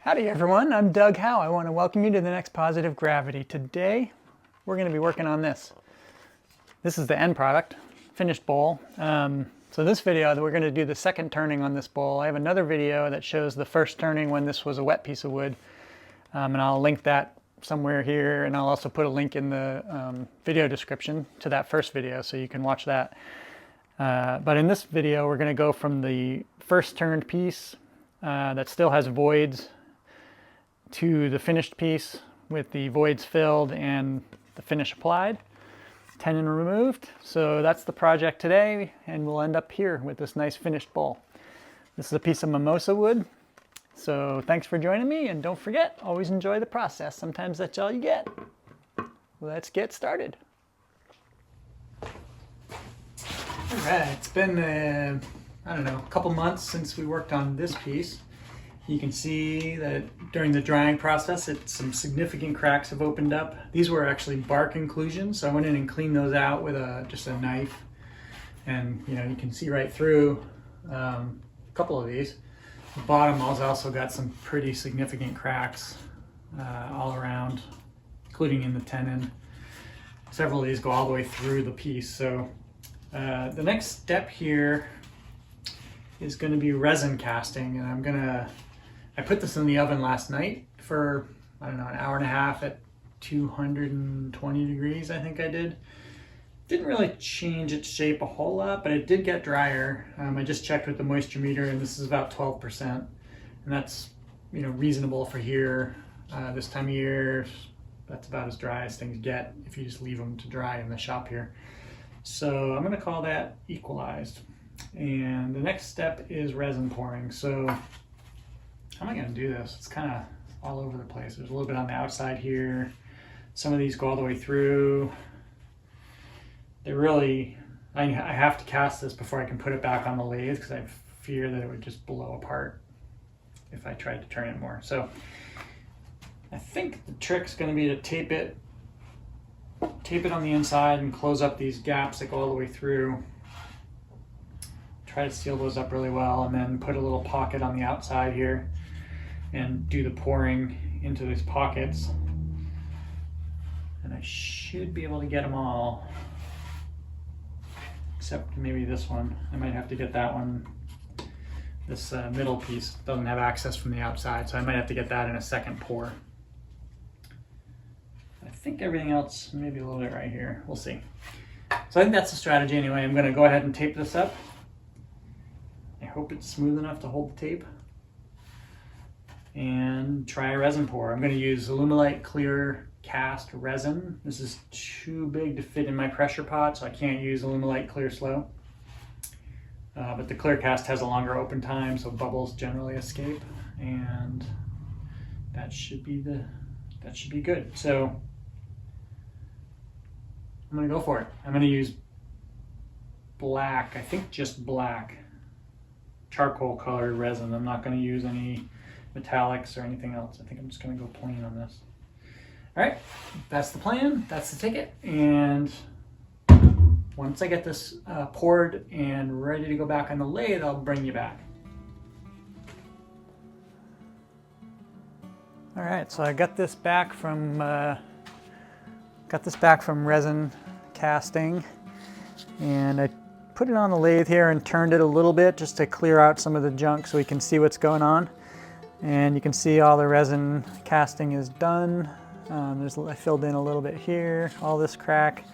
Howdy everyone, I'm Doug Howe. I want to welcome you to the next Positive Gravity. Today we're going to be working on this. This is the end product, finished bowl. So this video, we're going to do the second turning on this bowl. I have another video that shows the first turning when this was a wet piece of wood. And I'll link that somewhere here, and I'll also put a link in the video description to that first video so you can watch that. But in this video we're going to go from the first turned piece that still has voids to the finished piece with the voids filled and the finish applied, tenon removed. So that's the project today, and we'll end up here with this nice finished bowl. This is a piece of mimosa wood. So thanks for joining me, and don't forget, always enjoy the process. Sometimes that's all you get. Let's get started. All right, it's been, I don't know, a couple months since we worked on this piece. You can see that during the drying process, some significant cracks have opened up. These were actually bark inclusions, so I went in and cleaned those out with just a knife. And you can see right through a couple of these. The bottom has also got some pretty significant cracks all around, including in the tenon. Several of these go all the way through the piece. So the next step here is going to be resin casting, and I put this in the oven last night for, I don't know, an hour and a half at 220 degrees, I think I did. Didn't really change its shape a whole lot, but it did get drier. I just checked with the moisture meter, and this is about 12%. And that's, reasonable for here. This time of year, that's about as dry as things get if you just leave them to dry in the shop here. So I'm gonna call that equalized. And the next step is resin pouring. So how am I going to do this? It's kind of all over the place. There's a little bit on the outside here. Some of these go all the way through. They really, I have to cast this before I can put it back on the lathe because I fear that it would just blow apart if I tried to turn it more. So I think the trick's going to be to tape it on the inside and close up these gaps that go all the way through. Try to seal those up really well, and then put a little pocket on the outside here and do the pouring into these pockets. And I should be able to get them all, except maybe this one. I might have to get that one. This middle piece doesn't have access from the outside, so I might have to get that in a second pour. I think everything else, maybe a little bit right here. We'll see. So I think that's the strategy anyway. I'm going to go ahead and tape this up. I hope it's smooth enough to hold the tape. And try a resin pour. I'm going to use Alumilite clear cast resin. This is too big to fit in my pressure pot, so I can't use Alumilite clear slow. But the clear cast has a longer open time, so bubbles generally escape, and that should be good. So I'm going to go for it. I'm going to use black. I think just black. Charcoal colored resin. I'm not going to use any metallics or anything else. I think I'm just going to go plain on this. All right, that's the plan. That's the ticket. And once I get this poured and ready to go back on the lathe, I'll bring you back. All right, so I got this back from resin casting, and I put it on the lathe here and turned it a little bit just to clear out some of the junk so we can see what's going on. And you can see all the resin casting is done. I filled in a little bit here, all this crack.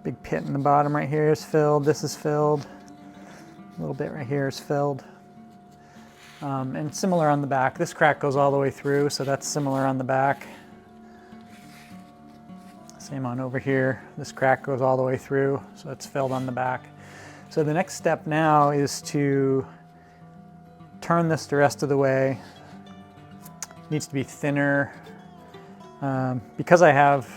Big pit in the bottom right here is filled. This is filled. A little bit right here is filled. And similar on the back. This crack goes all the way through, so that's similar on the back. Same on over here. This crack goes all the way through, so it's filled on the back. So the next step now is to turn this the rest of the way. It needs to be thinner. Because I have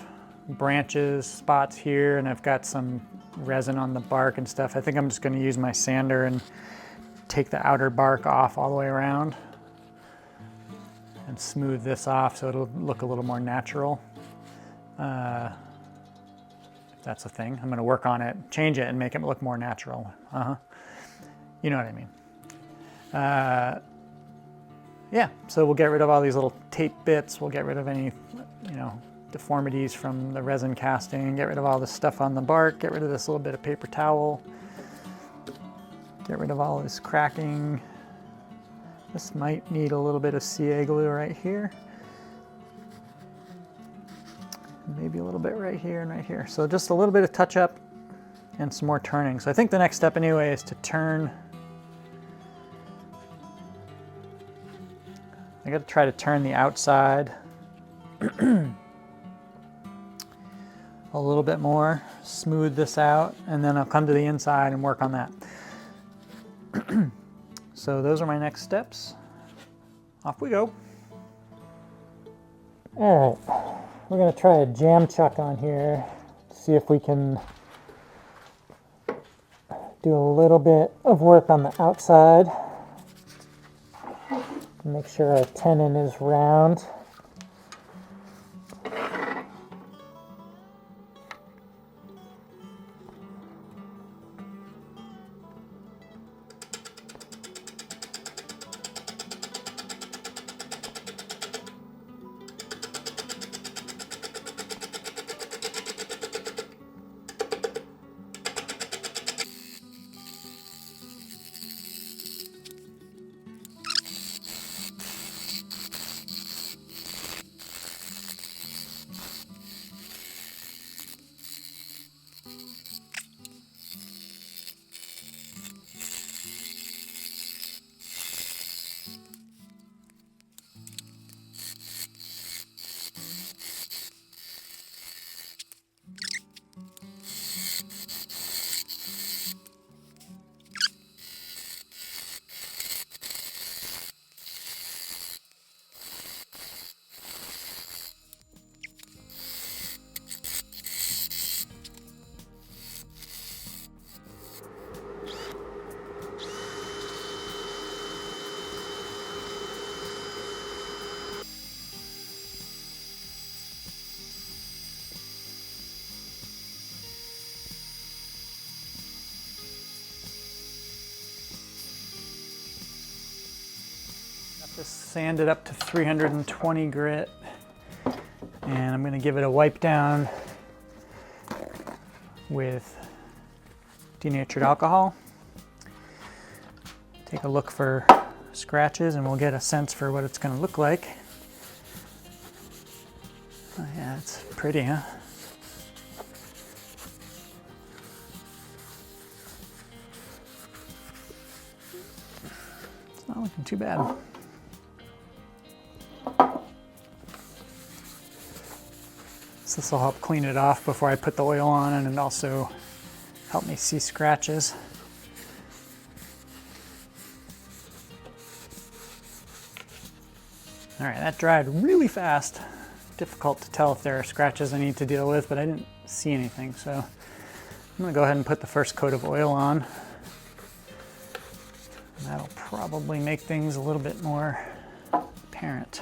branches, spots here, and I've got some resin on the bark and stuff, I think I'm just going to use my sander and take the outer bark off all the way around and smooth this off so it'll look a little more natural. If that's a thing. I'm going to work on it, change it, and make it look more natural. You know what I mean. yeah, so we'll get rid of all these little tape bits. We'll get rid of any, deformities from the resin casting, get rid of all this stuff on the bark, get rid of this little bit of paper towel, get rid of all this cracking. This might need a little bit of CA glue right here. Maybe a little bit right here and right here. So just a little bit of touch up and some more turning. So I think the next step anyway is to turn. I got to try to turn the outside a little bit more, smooth this out, and then I'll come to the inside and work on that. So those are my next steps. Off we go. All right, we're gonna try a jam chuck on here, see if we can do a little bit of work on the outside. Make sure our tenon is round. Just sanded up to 320 grit, and I'm going to give it a wipe down with denatured alcohol. Take a look for scratches and we'll get a sense for what it's going to look like. Oh yeah, it's pretty, huh? It's not looking too bad. So this will help clean it off before I put the oil on, and it also help me see scratches. All right, that dried really fast. Difficult to tell if there are scratches I need to deal with, but I didn't see anything. So I'm gonna go ahead and put the first coat of oil on. That'll probably make things a little bit more apparent.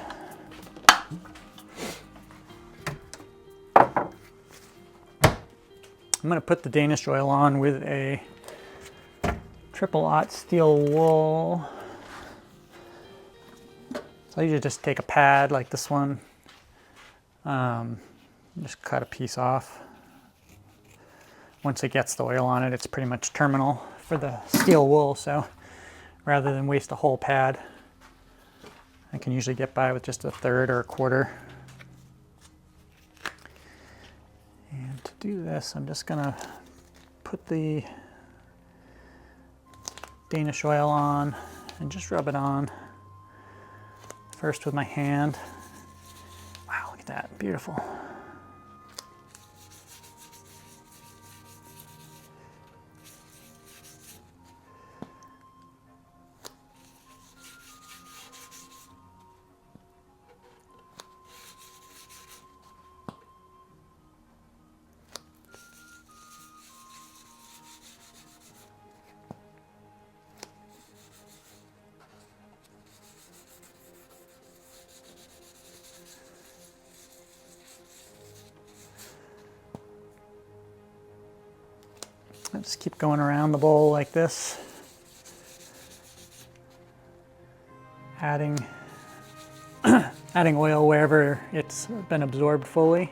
I'm going to put the Danish oil on with a 000 steel wool. So I usually just take a pad like this one, just cut a piece off. Once it gets the oil on it, it's pretty much terminal for the steel wool, so rather than waste a whole pad, I can usually get by with just a third or a quarter. And to do this, I'm just going to put the Danish oil on and just rub it on. First with my hand. Wow, look at that, beautiful. I just keep going around the bowl like this, adding adding oil wherever it's been absorbed fully,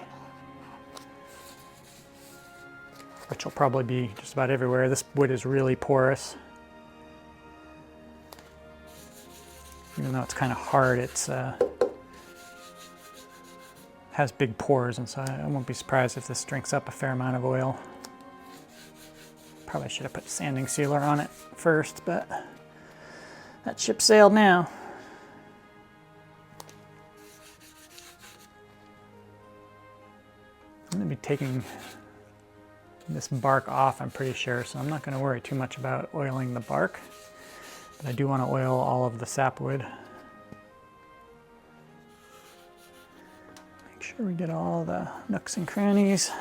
which will probably be just about everywhere. This wood is really porous. Even though it's kind of hard, it's has big pores, and so I won't be surprised if this drinks up a fair amount of oil. Probably should have put sanding sealer on it first, but that ship sailed now. I'm going to be taking this bark off, I'm pretty sure, so I'm not going to worry too much about oiling the bark, but I do want to oil all of the sapwood. Make sure we get all the nooks and crannies.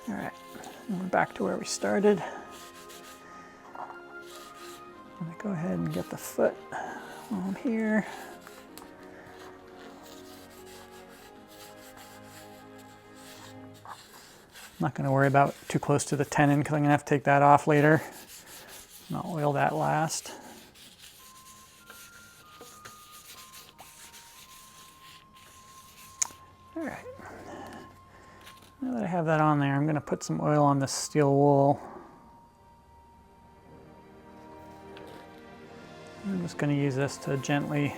All right, and we're back to where we started. I'm going to go ahead and get the foot while I'm here. I'm not going to worry about too close to the tenon because I'm going to have to take that off later. And I'll oil that last. All right. Now that I have that on there, I'm going to put some oil on this steel wool. I'm just going to use this to gently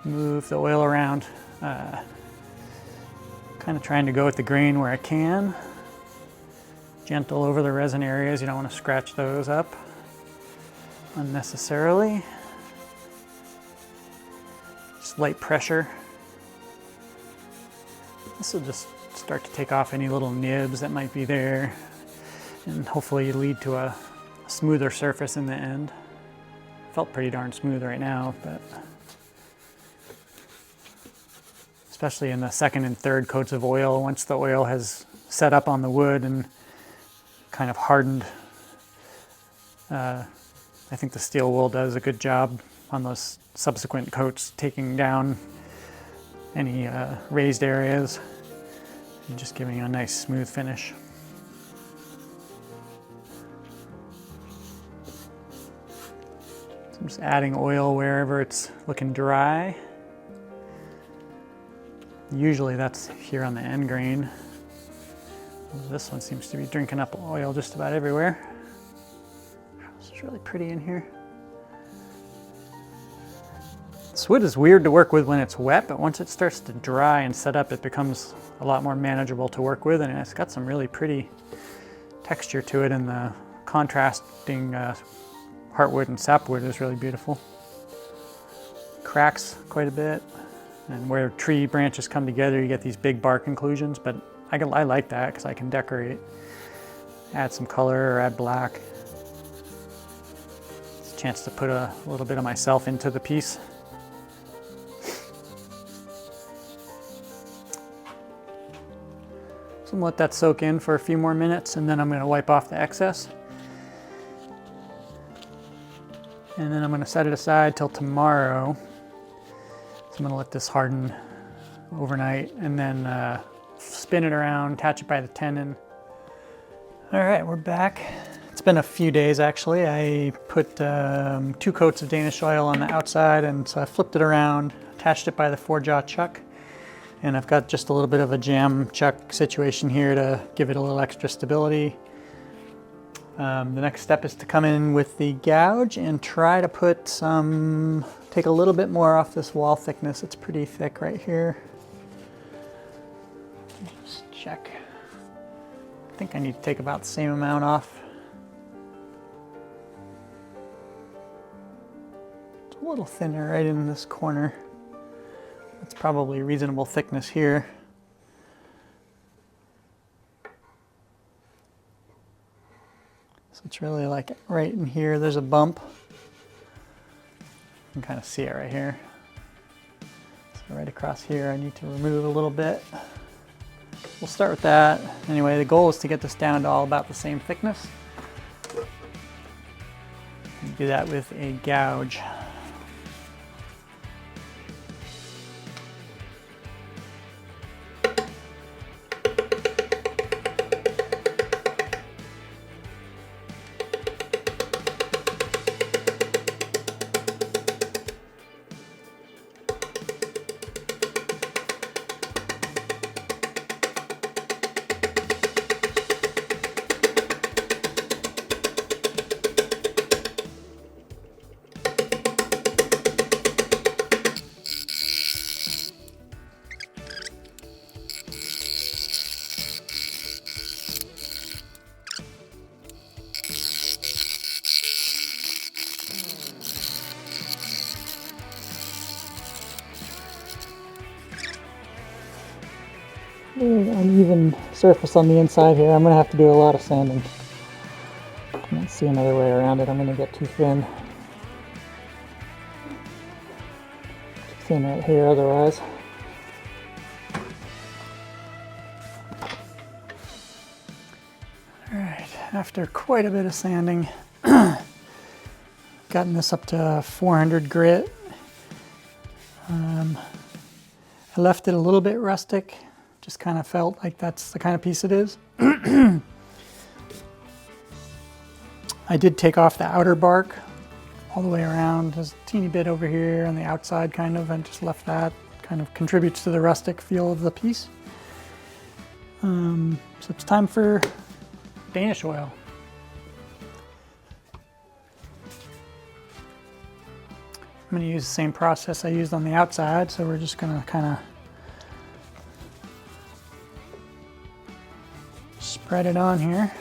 move the oil around, kind of trying to go with the grain where I can. Gentle over the resin areas, you don't want to scratch those up unnecessarily. Just light pressure. This will just start to take off any little nibs that might be there, and hopefully lead to a smoother surface in the end. Felt pretty darn smooth right now, but especially in the second and third coats of oil, once the oil has set up on the wood and kind of hardened, I think the steel wool does a good job on those subsequent coats, taking down any raised areas and just giving a nice smooth finish. So I'm just adding oil wherever it's looking dry. Usually that's here on the end grain. This one seems to be drinking up oil just about everywhere. This is really pretty in here. This wood is weird to work with when it's wet, but once it starts to dry and set up, it becomes a lot more manageable to work with, and it's got some really pretty texture to it, and the contrasting heartwood and sapwood is really beautiful. Cracks quite a bit, and where tree branches come together, you get these big bark inclusions, but I like that because I can decorate, add some color or add black. It's a chance to put a little bit of myself into the piece. So I'm gonna let that soak in for a few more minutes, and then I'm gonna wipe off the excess. And then I'm gonna set it aside till tomorrow. So I'm gonna let this harden overnight, and then spin it around, attach it by the tenon. All right, we're back. It's been a few days actually. I put 2 coats of Danish oil on the outside, and so I flipped it around, attached it by the 4-jaw chuck, and I've got just a little bit of a jam chuck situation here to give it a little extra stability. The next step is to come in with the gouge and try to put take a little bit more off this wall thickness. It's pretty thick right here. Just check. I think I need to take about the same amount off. It's a little thinner right in this corner. That's probably reasonable thickness here. So it's really like right in here, there's a bump. You can kind of see it right here. So right across here, I need to remove a little bit. We'll start with that. Anyway, the goal is to get this down to all about the same thickness. And do that with a gouge. very uneven surface on the inside here. I'm going to have to do a lot of sanding. I don't see another way around it. I'm going to get too thin. Too thin right here otherwise. Alright, after quite a bit of sanding, gotten this up to 400 grit. I left it a little bit rustic, just kind of felt like that's the kind of piece it is. I did take off the outer bark all the way around, just a teeny bit over here on the outside kind of, and just left that. Kind of contributes to the rustic feel of the piece. So it's time for Danish oil. I'm going to use the same process I used on the outside, so we're just going to kind of spread it on here.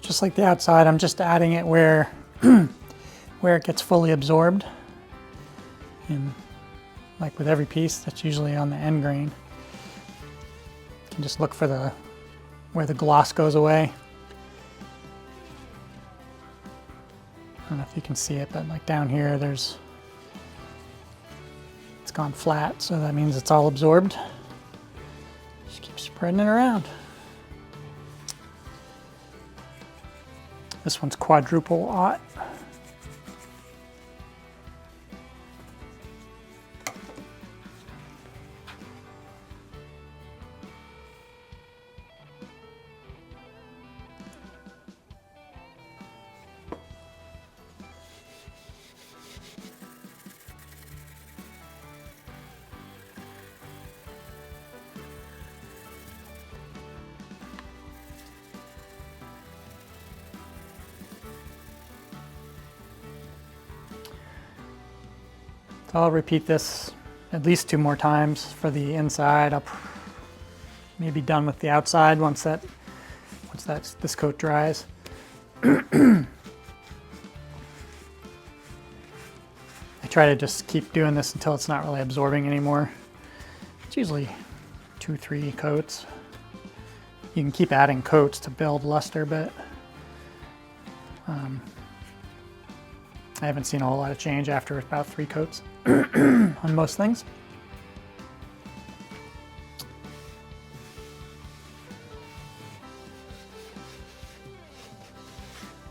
Just like the outside, I'm just adding it where where it gets fully absorbed. And like with every piece, that's usually on the end grain. You can just look for where the gloss goes away. I don't know if you can see it, but like down here, it's gone flat, so that means it's all absorbed. Just keep spreading it around. This one's quadruple aught. So I'll repeat this at least 2 more times for the inside. I'll maybe done with the outside once this coat dries. I try to just keep doing this until it's not really absorbing anymore. It's usually 2-3 coats. You can keep adding coats to build luster, but I haven't seen a whole lot of change after about 3 coats on most things.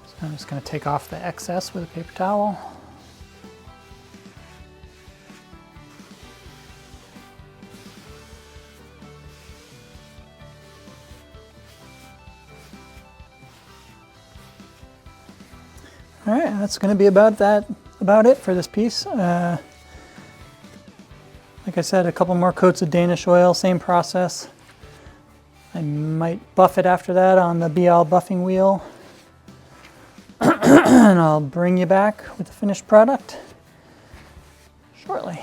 So I'm just going to take off the excess with a paper towel. All right, that's going to be about it for this piece. Like I said, a couple more coats of Danish oil, same process. I might buff it after that on the BL buffing wheel. And I'll bring you back with the finished product shortly.